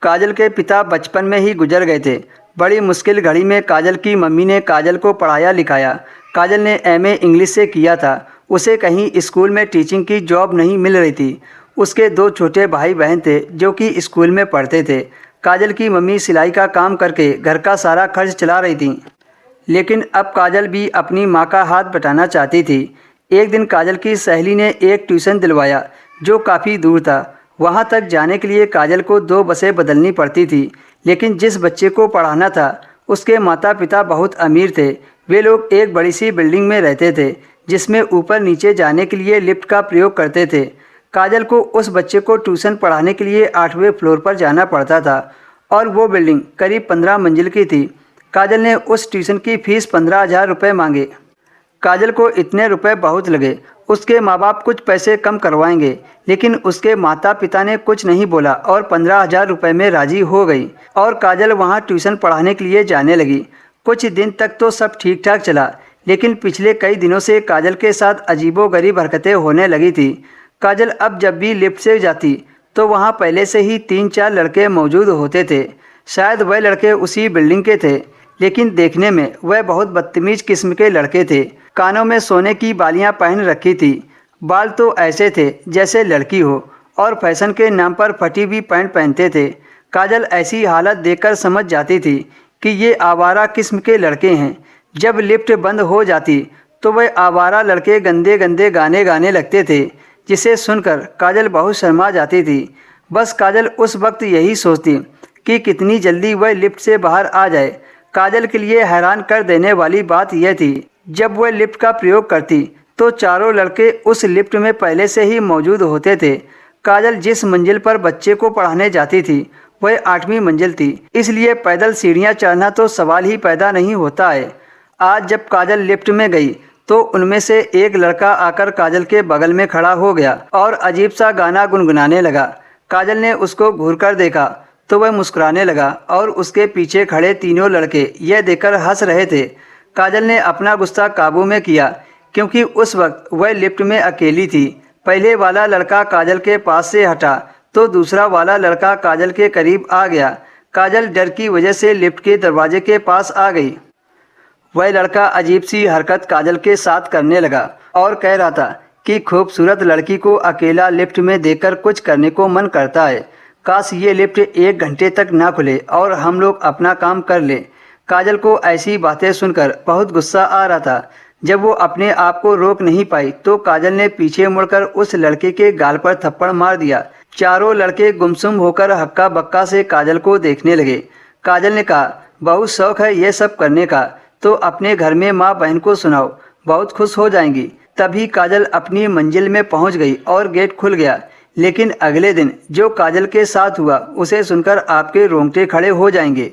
काजल के पिता बचपन में ही गुजर गए थे। बड़ी मुश्किल घड़ी में काजल की मम्मी ने काजल को पढ़ाया लिखाया। काजल ने एमए इंग्लिश से किया था। उसे कहीं स्कूल में टीचिंग की जॉब नहीं मिल रही थी। उसके दो छोटे भाई बहन थे जो कि स्कूल में पढ़ते थे। काजल की मम्मी सिलाई का काम करके घर का सारा खर्च चला रही थी, लेकिन अब काजल भी अपनी माँ का हाथ बटाना चाहती थी। एक दिन काजल की सहेली ने एक ट्यूशन दिलवाया जो काफ़ी दूर था। वहाँ तक जाने के लिए काजल को 2 बसें बदलनी पड़ती थी, लेकिन जिस बच्चे को पढ़ाना था उसके माता पिता बहुत अमीर थे। वे लोग एक बड़ी सी बिल्डिंग में रहते थे जिसमें ऊपर नीचे जाने के लिए लिफ्ट का प्रयोग करते थे। काजल को उस बच्चे को ट्यूशन पढ़ाने के लिए 8वें फ्लोर पर जाना पड़ता था और वो बिल्डिंग करीब 15 मंजिल की थी। काजल ने उस ट्यूशन की फ़ीस 15,000 रुपये मांगे। काजल को इतने रुपए बहुत लगे। उसके माँ बाप कुछ पैसे कम करवाएंगे, लेकिन उसके माता पिता ने कुछ नहीं बोला और 15,000 रुपये में राजी हो गई और काजल वहाँ ट्यूशन पढ़ाने के लिए जाने लगी। कुछ दिन तक तो सब ठीक ठाक चला, लेकिन पिछले कई दिनों से काजल के साथ अजीबोगरीब हरकतें होने लगी थी। काजल अब जब भी लिफ्ट से जाती तो वहाँ पहले से ही 3-4 लड़के मौजूद होते थे। शायद वह लड़के उसी बिल्डिंग के थे, लेकिन देखने में वह बहुत बदतमीज किस्म के लड़के थे। कानों में सोने की बालियां पहन रखी थी, बाल तो ऐसे थे जैसे लड़की हो, और फैशन के नाम पर फटी हुई पैंट पहनते थे। काजल ऐसी हालत देखकर समझ जाती थी कि ये आवारा किस्म के लड़के हैं। जब लिफ्ट बंद हो जाती तो वह आवारा लड़के गंदे गंदे गाने गाने लगते थे, जिसे सुनकर काजल बहुत शर्मा जाती थी। बस काजल उस वक्त यही सोचती कि कितनी जल्दी वह लिफ्ट से बाहर आ जाए। काजल के लिए हैरान कर देने वाली बात यह थी, जब वह लिफ्ट का प्रयोग करती तो चारों लड़के उस लिफ्ट में पहले से ही मौजूद होते थे। काजल जिस मंजिल पर बच्चे को पढ़ाने जाती थी वह 8वीं मंजिल थी, इसलिए पैदल सीढ़ियां चढ़ना तो सवाल ही पैदा नहीं होता है। आज जब काजल लिफ्ट में गई तो उनमें से एक लड़का आकर काजल के बगल में खड़ा हो गया और अजीब सा गाना गुनगुनाने लगा। काजल ने उसको घूरकर देखा तो वह मुस्कुराने लगा और उसके पीछे खड़े तीनों लड़के यह देखकर हंस रहे थे। काजल ने अपना गुस्सा काबू में किया, क्योंकि उस वक्त वह लिफ्ट में अकेली थी। पहले वाला लड़का काजल के पास से हटा तो दूसरा वाला लड़का काजल के करीब आ गया। काजल डर की वजह से लिफ्ट के दरवाजे के पास आ गई। वह लड़का अजीब सी हरकत काजल के साथ करने लगा और कह रहा था कि खूबसूरत लड़की को अकेला लिफ्ट में देखकर कुछ करने को मन करता है। काश ये लिफ्ट 1 घंटे तक ना खुले और हम लोग अपना काम कर लें। काजल को ऐसी बातें सुनकर बहुत गुस्सा आ रहा था। जब वो अपने आप को रोक नहीं पाई तो काजल ने पीछे मुड़कर उस लड़के के गाल पर थप्पड़ मार दिया। चारों लड़के गुमसुम होकर हक्का बक्का से काजल को देखने लगे। काजल ने कहा, बहुत शौक है ये सब करने का, तो अपने घर में माँ बहन को सुनाओ, बहुत खुश हो जाएंगी। तभी काजल अपनी मंजिल में पहुंच गई और गेट खुल गया। लेकिन अगले दिन जो काजल के साथ हुआ उसे सुनकर आपके रोंगटे खड़े हो जाएंगे।